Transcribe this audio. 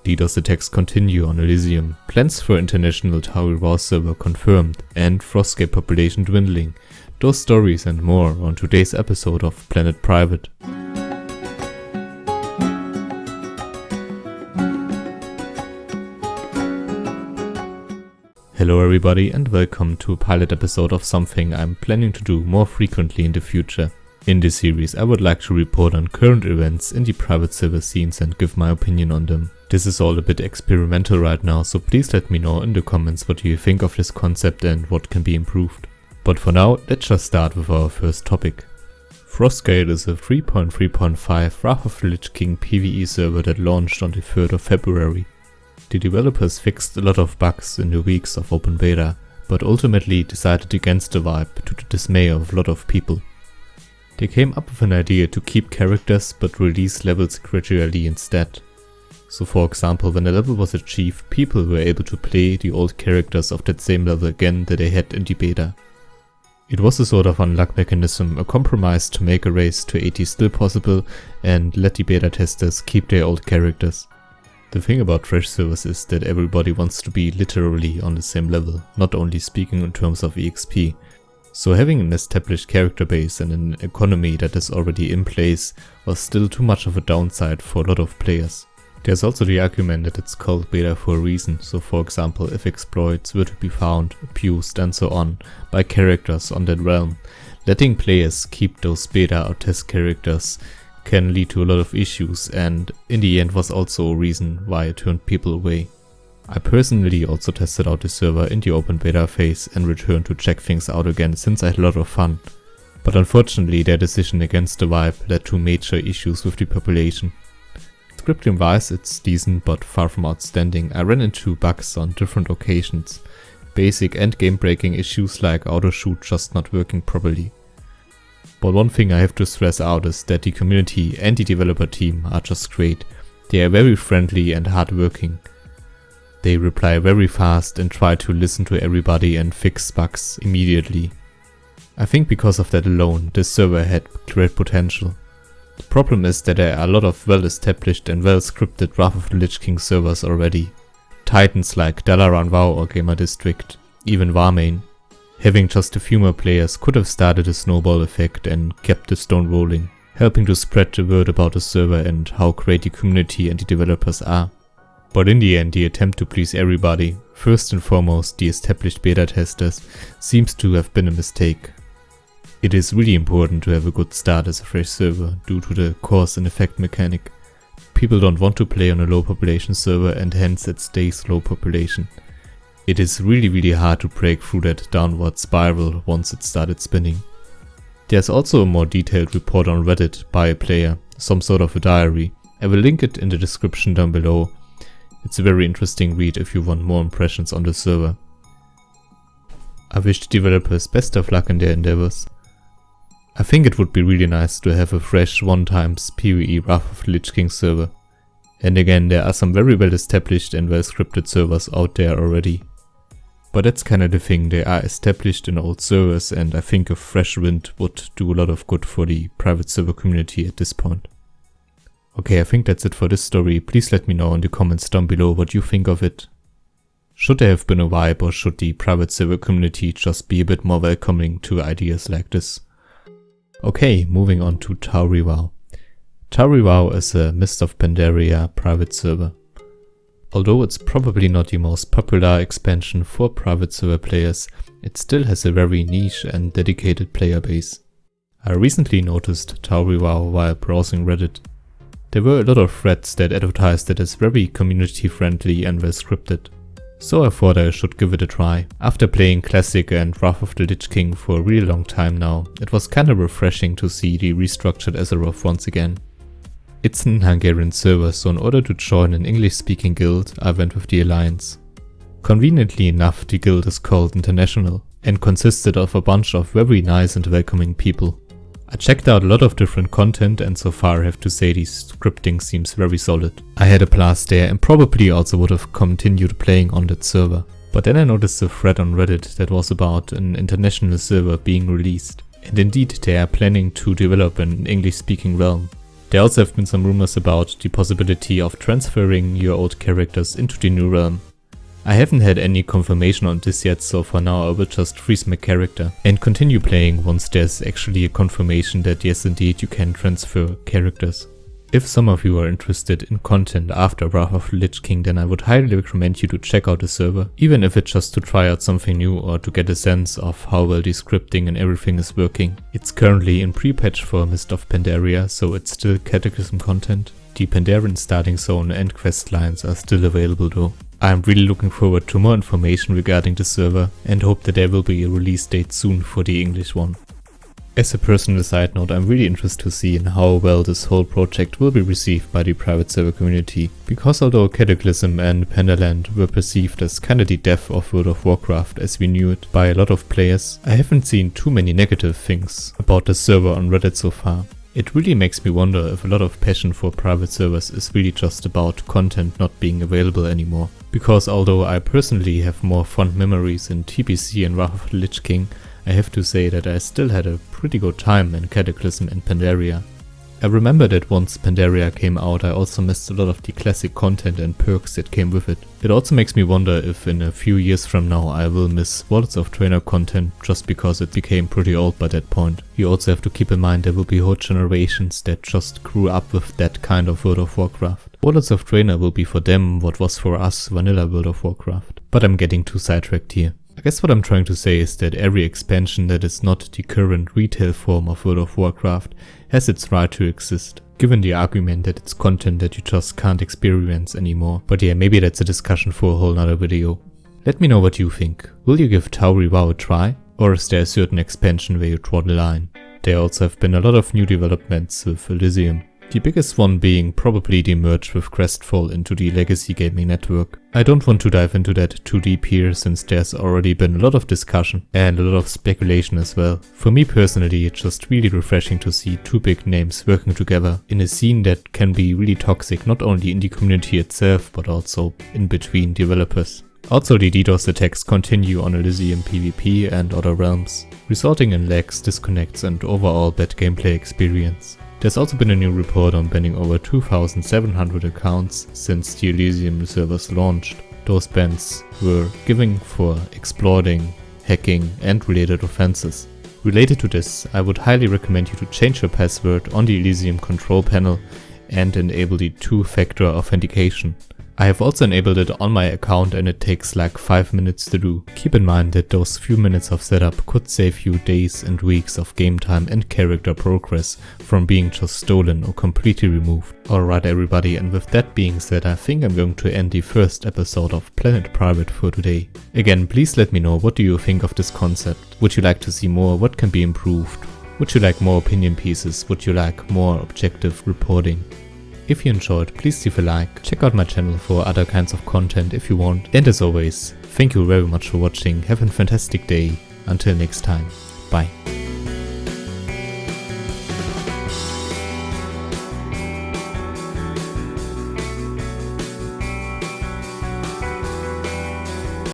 DDoS attacks continue on Elysium, plans for international Tauri server confirmed, and Frostgale population dwindling. Those stories and more on today's episode of Planet Private. Hello everybody and welcome to a pilot episode of something I'm planning to do more frequently in the future. In this series I would like to report on current events in the private server scenes and give my opinion on them. This is all a bit experimental right now, so please let me know in the comments what you think of this concept and what can be improved. But for now, let's just start with our first topic. Frostgale is a 3.3.5 Wrath of the Lich King PvE server that launched on the 3rd of February. The developers fixed a lot of bugs in the weeks of open beta, but ultimately decided against the vibe to the dismay of a lot of people. They came up with an idea to keep characters but release levels gradually instead. So for example, when a level was achieved, people were able to play the old characters of that same level again that they had in the beta. It was a sort of unlock mechanism, a compromise to make a race to 80 still possible and let the beta testers keep their old characters. The thing about trash servers is that everybody wants to be literally on the same level, not only speaking in terms of EXP. So having an established character base and an economy that is already in place was still too much of a downside for a lot of players. There's also the argument that it's called beta for a reason, so for example if exploits were to be found, abused and so on by characters on that realm, letting players keep those beta or test characters can lead to a lot of issues and in the end was also a reason why it turned people away. I personally also tested out the server in the open beta phase and returned to check things out again since I had a lot of fun. But unfortunately their decision against the vibe led to major issues with the population. Scripting wise it's decent but far from outstanding. I ran into bugs on different occasions. Basic and game breaking issues like auto shoot just not working properly. But one thing I have to stress out is that the community and the developer team are just great. They are very friendly and hardworking. They reply very fast and try to listen to everybody and fix bugs immediately. I think because of that alone, this server had great potential. The problem is that there are a lot of well established and well scripted Wrath of the Lich King servers already. Titans like Dalaran WoW or Gamer District, even Warmain. Having just a few more players could have started a snowball effect and kept the stone rolling, helping to spread the word about the server and how great the community and the developers are. But in the end, the attempt to please everybody, first and foremost the established beta testers, seems to have been a mistake. It is really important to have a good start as a fresh server due to the cause and effect mechanic. People don't want to play on a low population server and hence it stays low population. It is really hard to break through that downward spiral once it started spinning. There's also a more detailed report on Reddit by a player, some sort of a diary. I will link it in the description down below. It's a very interesting read if you want more impressions on the server. I wish the developers best of luck in their endeavors. I think it would be really nice to have a fresh one-times PvE Wrath of the Lich King server. And again, there are some very well established and well scripted servers out there already. But that's kinda the thing, they are established in old servers and I think a fresh wind would do a lot of good for the private server community at this point. Okay, I think that's it for this story. Please let me know in the comments down below what you think of it. Should there have been a vibe or should the private server community just be a bit more welcoming to ideas like this? Okay, moving on to Tareewow. Tareewow is a Mist of Pandaria private server. Although it's probably not the most popular expansion for private server players, it still has a very niche and dedicated player base. I recently noticed Tareewow while browsing Reddit. There were a lot of threads that advertised it as very community friendly and well scripted. So I thought I should give it a try. After playing Classic and Wrath of the Lich King for a really long time now, it was kinda refreshing to see the restructured Azeroth once again. It's an Hungarian server, so in order to join an English speaking guild I went with the Alliance. Conveniently enough, the guild is called International and consisted of a bunch of very nice and welcoming people. I checked out a lot of different content and so far I have to say the scripting seems very solid. I had a blast there and probably also would have continued playing on that server. But then I noticed a thread on Reddit that was about an international server being released. And indeed they are planning to develop an English speaking realm. There also have been some rumors about the possibility of transferring your old characters into the new realm. I haven't had any confirmation on this yet, so for now I will just freeze my character and continue playing once there's actually a confirmation that yes indeed you can transfer characters. If some of you are interested in content after Wrath of the Lich King, then I would highly recommend you to check out the server, even if it's just to try out something new or to get a sense of how well the scripting and everything is working. It's currently in pre-patch for Mist of Pandaria, so it's still Cataclysm content. The Pandarian starting zone and quest lines are still available though. I'm really looking forward to more information regarding the server and hope that there will be a release date soon for the English one. As a personal side note, I'm really interested to see in how well this whole project will be received by the private server community, because although Cataclysm and Pandaland were perceived as kinda the death of World of Warcraft as we knew it by a lot of players, I haven't seen too many negative things about the server on Reddit so far. It really makes me wonder if a lot of passion for private servers is really just about content not being available anymore. Because although I personally have more fond memories in TPC and Wrath of the Lich King, I have to say that I still had a pretty good time in Cataclysm and Pandaria. I remember that once Pandaria came out I also missed a lot of the classic content and perks that came with it. It also makes me wonder if in a few years from now I will miss Warlords of Draenor content just because it became pretty old by that point. You also have to keep in mind there will be whole generations that just grew up with that kind of World of Warcraft. Warlords of Draenor will be for them what was for us vanilla World of Warcraft. But I'm getting too sidetracked here. I guess what I'm trying to say is that every expansion that is not the current retail form of World of Warcraft has its right to exist, given the argument that it's content that you just can't experience anymore. But yeah, maybe that's a discussion for a whole nother video. Let me know what you think. Will you give Tareewow a try? Or is there a certain expansion where you draw the line? There also have been a lot of new developments with Elysium. The biggest one being probably the merge with Crestfall into the legacy gaming network. I don't want to dive into that too deep here since there's already been a lot of discussion and a lot of speculation as well. For me personally, it's just really refreshing to see two big names working together in a scene that can be really toxic not only in the community itself but also in between developers. Also, the DDoS attacks continue on Elysium PvP and other realms, resulting in lags, disconnects and overall bad gameplay experience. There's also been a new report on banning over 2,700 accounts since the Elysium servers launched. Those bans were given for exploiting, hacking and related offenses. Related to this, I would highly recommend you to change your password on the Elysium control panel and enable the two-factor authentication. I have also enabled it on my account and it takes like 5 minutes to do. Keep in mind that those few minutes of setup could save you days and weeks of game time and character progress from being just stolen or completely removed. Alright everybody, and with that being said, I think I'm going to end the first episode of Planet Private for today. Again, please let me know what do you think of this concept. Would you like to see more? What can be improved? Would you like more opinion pieces? Would you like more objective reporting? If you enjoyed, please leave a like, check out my channel for other kinds of content if you want, and as always, thank you very much for watching, have a fantastic day, until next time.